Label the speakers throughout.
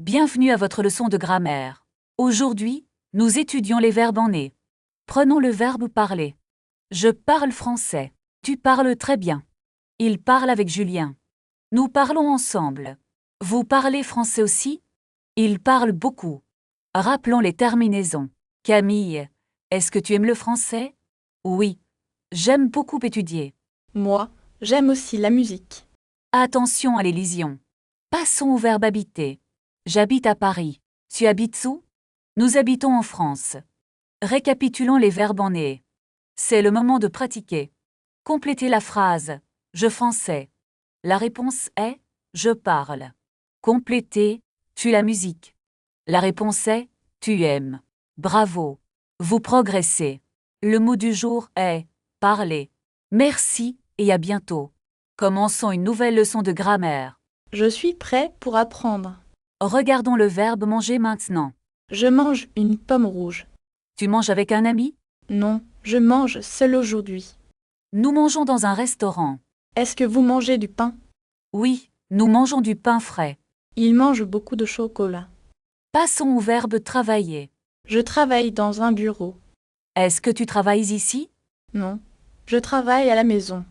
Speaker 1: Bienvenue à votre leçon de grammaire. Aujourd'hui, nous étudions les verbes en et. Prenons le verbe parler. Je parle français. Tu parles très bien. Il parle avec Julien. Nous parlons ensemble. Vous parlez français aussi? Il parle beaucoup. Rappelons les terminaisons. Camille, est-ce que tu aimes le français? Oui. J'aime beaucoup étudier.
Speaker 2: Moi, j'aime aussi la musique.
Speaker 1: Attention à l'élision. Passons au verbe habiter. J'habite à Paris. Tu habites où? Nous habitons en France. Récapitulons les verbes en et. C'est le moment de pratiquer. Complétez la phrase. Je français. La réponse est je parle. Complétez tu la musique. La réponse est tu aimes. Bravo. Vous progressez. Le mot du jour est parler. Merci et à bientôt. Commençons une nouvelle leçon de grammaire.
Speaker 2: Je suis prêt pour apprendre.
Speaker 1: Regardons le verbe manger maintenant.
Speaker 2: Je mange une pomme rouge.
Speaker 1: Tu manges avec un ami?
Speaker 2: Non, je mange seul aujourd'hui.
Speaker 1: Nous mangeons dans un restaurant.
Speaker 2: Est-ce que vous mangez du pain?
Speaker 1: Oui, nous mangeons du pain frais.
Speaker 2: Il mange beaucoup de chocolat.
Speaker 1: Passons au verbe travailler.
Speaker 2: Je travaille dans un bureau.
Speaker 1: Est-ce que tu travailles ici?
Speaker 2: Non, je travaille à la maison.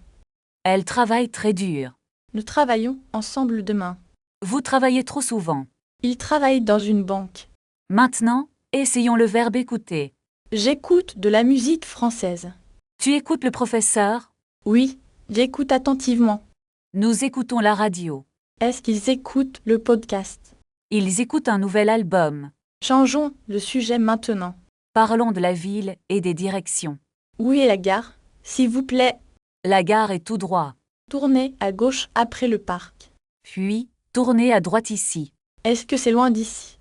Speaker 1: Elle travaille très dur.
Speaker 2: Nous travaillons ensemble demain.
Speaker 1: Vous travaillez trop souvent.
Speaker 2: Il travaille dans une banque.
Speaker 1: Maintenant, essayons le verbe écouter.
Speaker 2: J'écoute de la musique française.
Speaker 1: Tu écoutes le professeur?
Speaker 2: Oui, j'écoute attentivement.
Speaker 1: Nous écoutons la radio.
Speaker 2: Est-ce qu'ils écoutent le podcast?
Speaker 1: Ils écoutent un nouvel album.
Speaker 2: Changeons le sujet maintenant.
Speaker 1: Parlons de la ville et des directions.
Speaker 2: Où est la gare? S'il vous plaît,
Speaker 1: La gare est tout droit.
Speaker 2: tournez à gauche après le parc.
Speaker 1: Puis, tournez à droite ici.
Speaker 2: Est-ce que c'est loin d'ici?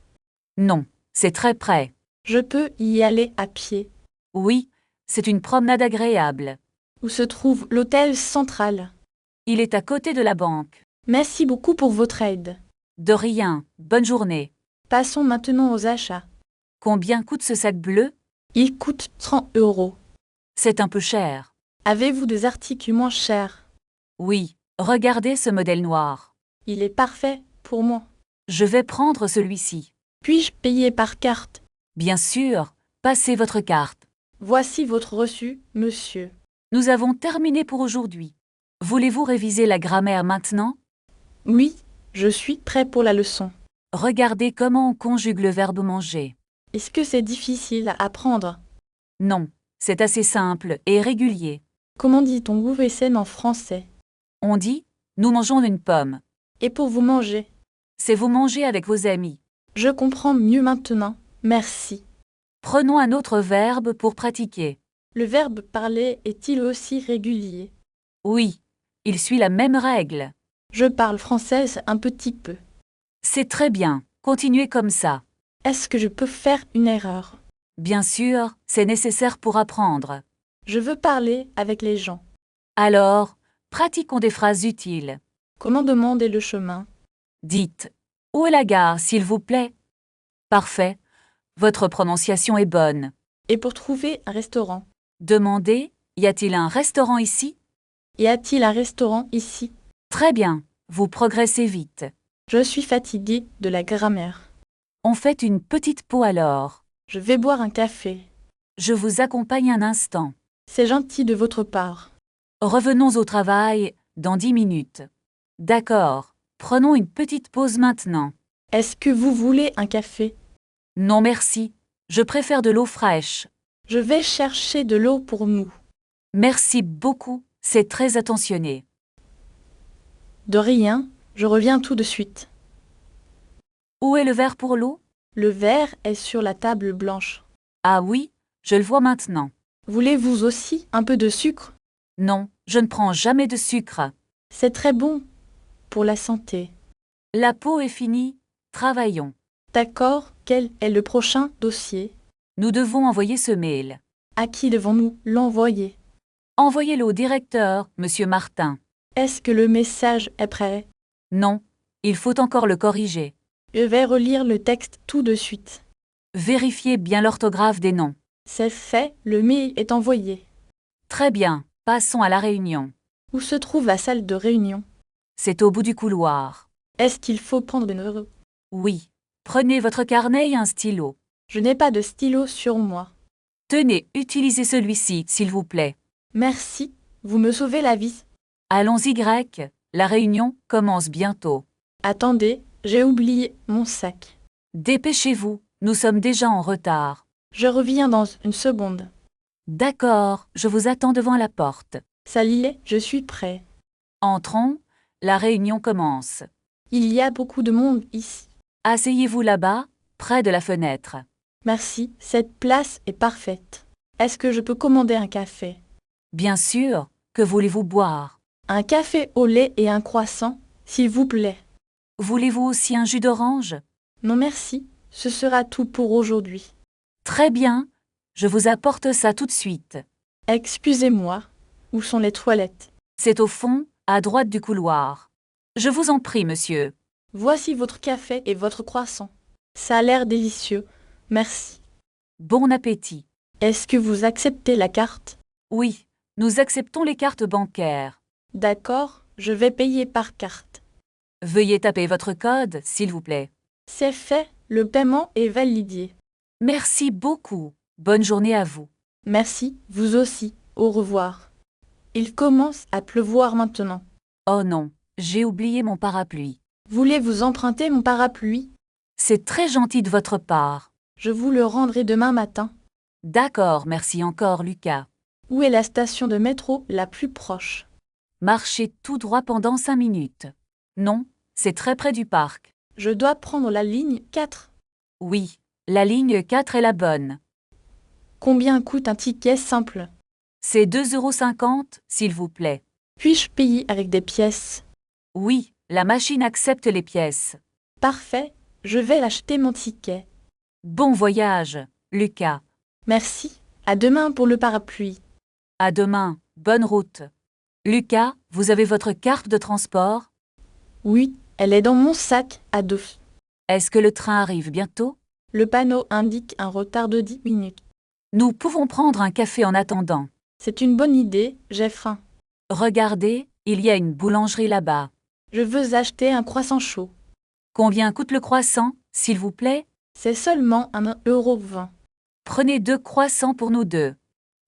Speaker 1: Non, c'est très près.
Speaker 2: Je peux y aller à pied.
Speaker 1: Oui, c'est une promenade agréable.
Speaker 2: Où se trouve l'hôtel central?
Speaker 1: Il est à côté de la banque.
Speaker 2: Merci beaucoup pour votre aide.
Speaker 1: De rien, bonne journée.
Speaker 2: Passons maintenant aux achats.
Speaker 1: Combien coûte ce sac bleu?
Speaker 2: Il coûte 30 €.
Speaker 1: C'est un peu cher.
Speaker 2: Avez-vous des articles moins chers?
Speaker 1: Oui, regardez ce modèle noir.
Speaker 2: Il est parfait pour moi.
Speaker 1: Je vais prendre celui-ci.
Speaker 2: Puis-je payer par carte?
Speaker 1: Bien sûr, passez votre carte.
Speaker 2: Voici votre reçu, monsieur.
Speaker 1: Nous avons terminé pour aujourd'hui. Voulez-vous réviser la grammaire maintenant?
Speaker 2: Oui, je suis prêt pour la leçon.
Speaker 1: Regardez comment on conjugue le verbe manger.
Speaker 2: Est-ce que c'est difficile à apprendre?
Speaker 1: Non, c'est assez simple et régulier.
Speaker 2: Comment dit-on WSN en français?
Speaker 1: On dit nous mangeons une pomme.
Speaker 2: Et pour vous manger?
Speaker 1: C'est vous manger avec vos amis.
Speaker 2: Je comprends mieux maintenant. Merci.
Speaker 1: Prenons un autre verbe pour pratiquer.
Speaker 2: Le verbe parler est-il aussi régulier?
Speaker 1: Oui, il suit la même règle.
Speaker 2: Je parle française un petit peu.
Speaker 1: C'est très bien, continuez comme ça.
Speaker 2: Est-ce que je peux faire une erreur?
Speaker 1: Bien sûr, c'est nécessaire pour apprendre.
Speaker 2: Je veux parler avec les gens.
Speaker 1: Alors, pratiquons des phrases utiles.
Speaker 2: Comment demander le chemin?
Speaker 1: Dites où est la gare, s'il vous plaît? Parfait, votre prononciation est bonne.
Speaker 2: Et pour trouver un restaurant?
Speaker 1: Demandez y a-t-il un restaurant ici?
Speaker 2: Y a-t-il un restaurant ici?
Speaker 1: Très bien, vous progressez vite.
Speaker 2: Je suis fatiguée de la grammaire.
Speaker 1: On fait une petite pause alors.
Speaker 2: Je vais boire un café.
Speaker 1: Je vous accompagne un instant.
Speaker 2: C'est gentil de votre part.
Speaker 1: Revenons au travail dans 10 minutes. D'accord, prenons une petite pause maintenant.
Speaker 2: Est-ce que vous voulez un café?
Speaker 1: Non merci, je préfère de l'eau fraîche.
Speaker 2: Je vais chercher de l'eau pour nous.
Speaker 1: Merci beaucoup, c'est très attentionné.
Speaker 2: De rien, je reviens tout de suite.
Speaker 1: Où est le verre pour l'eau?
Speaker 2: Le verre est sur la table blanche.
Speaker 1: Ah oui, je le vois maintenant.
Speaker 2: Voulez-vous aussi un peu de sucre?
Speaker 1: Non, je ne prends jamais de sucre.
Speaker 2: C'est très bon pour la santé.
Speaker 1: La peau est finie, travaillons.
Speaker 2: D'accord, quel est le prochain dossier?
Speaker 1: Nous devons envoyer ce mail.
Speaker 2: À qui devons-nous l'envoyer?
Speaker 1: Envoyez-le au directeur, Monsieur Martin.
Speaker 2: Est-ce que le message est prêt?
Speaker 1: Non, il faut encore le corriger.
Speaker 2: Je vais relire le texte tout de suite.
Speaker 1: Vérifiez bien l'orthographe des noms.
Speaker 2: C'est fait, le mail est envoyé.
Speaker 1: Très bien, passons à la réunion.
Speaker 2: Où se trouve la salle de réunion?
Speaker 1: C'est au bout du couloir.
Speaker 2: Est-ce qu'il faut prendre une heure?
Speaker 1: Oui, Prenez votre carnet et un stylo.
Speaker 2: Je n'ai pas de stylo sur moi.
Speaker 1: Tenez, utilisez celui-ci, s'il vous plaît.
Speaker 2: Merci, vous me sauvez la vie.
Speaker 1: Allons-y, Grec. La réunion commence bientôt.
Speaker 2: Attendez, j'ai oublié mon sac.
Speaker 1: Dépêchez-vous, nous sommes déjà en retard.
Speaker 2: Je reviens dans une seconde.
Speaker 1: D'accord, je vous attends devant la porte.
Speaker 2: Ça y est, je suis prêt.
Speaker 1: Entrons, la réunion commence.
Speaker 2: Il y a beaucoup de monde ici.
Speaker 1: Asseyez-vous là-bas, près de la fenêtre.
Speaker 2: Merci, cette place est parfaite. Est-ce que je peux commander un café?
Speaker 1: Bien sûr, que voulez-vous boire?
Speaker 2: Un café au lait et un croissant, s'il vous plaît.
Speaker 1: Voulez-vous aussi un jus d'orange?
Speaker 2: Non merci, ce sera tout pour aujourd'hui.
Speaker 1: Très bien, je vous apporte ça tout de suite.
Speaker 2: Excusez-moi, où sont les toilettes?
Speaker 1: C'est au fond, à droite du couloir. Je vous en prie, monsieur.
Speaker 2: Voici votre café et votre croissant. Ça a l'air délicieux, merci.
Speaker 1: Bon appétit.
Speaker 2: Est-ce que vous acceptez la carte?
Speaker 1: Oui, nous acceptons les cartes bancaires.
Speaker 2: D'accord, je vais payer par carte.
Speaker 1: Veuillez taper votre code, s'il vous plaît.
Speaker 2: C'est fait, le paiement est validé.
Speaker 1: Merci beaucoup. Bonne journée à vous.
Speaker 2: Merci, vous aussi, au revoir. Il commence à pleuvoir maintenant.
Speaker 1: Oh non, j'ai oublié mon parapluie.
Speaker 2: Voulez-vous emprunter mon parapluie?
Speaker 1: C'est très gentil de votre part.
Speaker 2: Je vous le rendrai demain matin.
Speaker 1: D'accord, merci encore, Lucas.
Speaker 2: Où est la station de métro la plus proche?
Speaker 1: Marchez tout droit pendant 5 minutes. Non, c'est très près du parc.
Speaker 2: Je dois prendre la ligne 4.
Speaker 1: Oui, la ligne 4 est la bonne.
Speaker 2: Combien coûte un ticket simple?
Speaker 1: C'est 2,50 €, s'il vous plaît.
Speaker 2: Puis-je payer avec des pièces?
Speaker 1: Oui, la machine accepte les pièces.
Speaker 2: Parfait, je vais acheter mon ticket.
Speaker 1: Bon voyage, Lucas.
Speaker 2: Merci, à demain pour le parapluie.
Speaker 1: À demain, bonne route. Lucas, vous avez votre carte de transport?
Speaker 2: Oui, elle est dans mon sac à dos.
Speaker 1: Est-ce que le train arrive bientôt?
Speaker 2: Le panneau indique un retard de 10 minutes.
Speaker 1: Nous pouvons prendre un café en attendant.
Speaker 2: C'est une bonne idée, j'ai faim.
Speaker 1: Regardez, il y a une boulangerie là-bas.
Speaker 2: Je veux acheter un croissant chaud.
Speaker 1: Combien coûte le croissant, s'il vous plaît?
Speaker 2: C'est seulement 1,20 €.
Speaker 1: Prenez 2 croissants pour nous deux.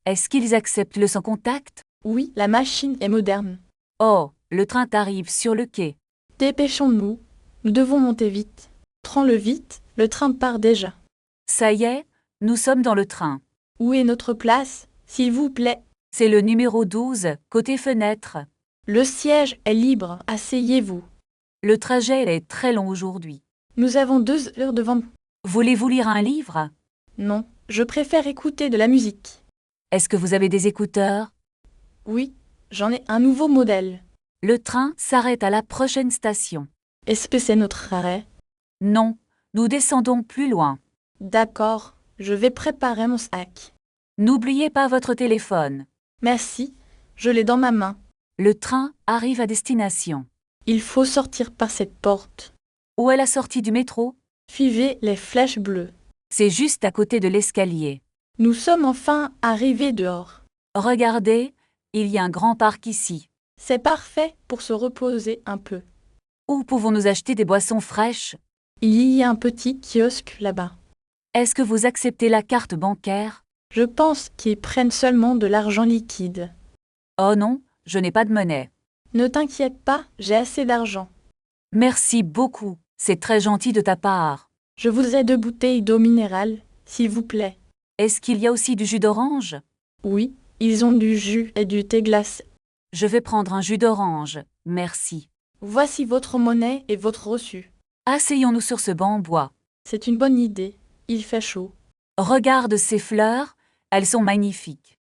Speaker 1: Est-ce qu'ils acceptent le sans contact?
Speaker 2: Oui, la machine est moderne.
Speaker 1: Oh, le train arrive sur le quai.
Speaker 2: Dépêchons-nous, nous devons monter vite. Prends-le vite, le train part déjà.
Speaker 1: Ça y est, nous sommes dans le train.
Speaker 2: Où est notre place, s'il vous plaît?
Speaker 1: C'est le numéro 12, côté fenêtre.
Speaker 2: Le siège est libre, asseyez-vous.
Speaker 1: Le trajet est très long aujourd'hui.
Speaker 2: Nous avons 2 heures devant nous.
Speaker 1: Voulez-vous lire un livre?
Speaker 2: Non, je préfère écouter de la musique.
Speaker 1: Est-ce que vous avez des écouteurs?
Speaker 2: Oui, j'en ai un nouveau modèle.
Speaker 1: Le train s'arrête à la prochaine station.
Speaker 2: Est-ce que c'est notre arrêt?
Speaker 1: Non, nous descendons plus loin.
Speaker 2: D'accord, je vais préparer mon sac.
Speaker 1: N'oubliez pas votre téléphone.
Speaker 2: Merci, je l'ai dans ma main.
Speaker 1: Le train arrive à destination.
Speaker 2: Il faut sortir par cette porte.
Speaker 1: Où est la sortie du métro?
Speaker 2: Suivez les flèches bleues.
Speaker 1: C'est juste à côté de l'escalier.
Speaker 2: Nous sommes enfin arrivés dehors.
Speaker 1: Regardez, il y a un grand parc ici.
Speaker 2: C'est parfait pour se reposer un peu.
Speaker 1: Où pouvons-nous acheter des boissons fraîches?
Speaker 2: Il y a un petit kiosque là-bas.
Speaker 1: Est-ce que vous acceptez la carte bancaire?
Speaker 2: Je pense qu'ils prennent seulement de l'argent liquide.
Speaker 1: Oh non, je n'ai pas de monnaie.
Speaker 2: Ne t'inquiète pas, j'ai assez d'argent.
Speaker 1: Merci beaucoup, c'est très gentil de ta part.
Speaker 2: Je voudrais 2 bouteilles d'eau minérale, s'il vous plaît.
Speaker 1: Est-ce qu'il y a aussi du jus d'orange?
Speaker 2: Oui, ils ont du jus et du thé glacé.
Speaker 1: Je vais prendre un jus d'orange, merci.
Speaker 2: Voici votre monnaie et votre reçu.
Speaker 1: Asseyons-nous sur ce banc en bois.
Speaker 2: C'est une bonne idée. Il fait chaud.
Speaker 1: Regarde ces fleurs, elles sont magnifiques.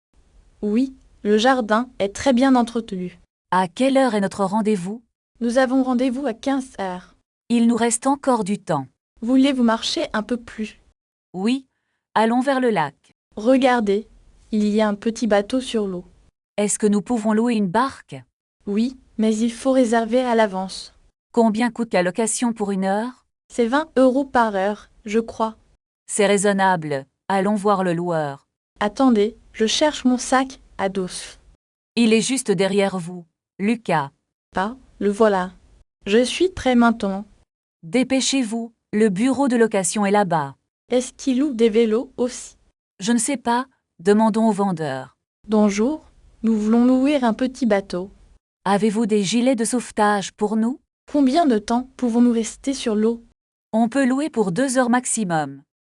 Speaker 2: Oui, le jardin est très bien entretenu.
Speaker 1: À quelle heure est notre rendez-vous?
Speaker 2: Nous avons rendez-vous à 15 heures.
Speaker 1: Il nous reste encore du temps.
Speaker 2: Voulez-vous marcher un peu plus?
Speaker 1: Oui, allons vers le lac.
Speaker 2: Regardez, il y a un petit bateau sur l'eau.
Speaker 1: Est-ce que nous pouvons louer une barque?
Speaker 2: Oui, mais il faut réserver à l'avance.
Speaker 1: Combien coûte la location pour 1 heure?
Speaker 2: C'est 20 € par heure, je crois.
Speaker 1: C'est raisonnable. Allons voir le loueur.
Speaker 2: Attendez, je cherche mon sac à dos.
Speaker 1: Il est juste derrière vous, Lucas.
Speaker 2: Pas, le voilà. Je suis prêt maintenant.
Speaker 1: Dépêchez-vous, Le bureau de location est là-bas.
Speaker 2: Est-ce qu'il loue des vélos aussi?
Speaker 1: Je ne sais pas, demandons au vendeur.
Speaker 2: Bonjour, nous voulons louer un petit bateau.
Speaker 1: Avez-vous des gilets de sauvetage pour nous?
Speaker 2: Combien de temps pouvons-nous rester sur l'eau?
Speaker 1: On peut louer pour 2 heures maximum.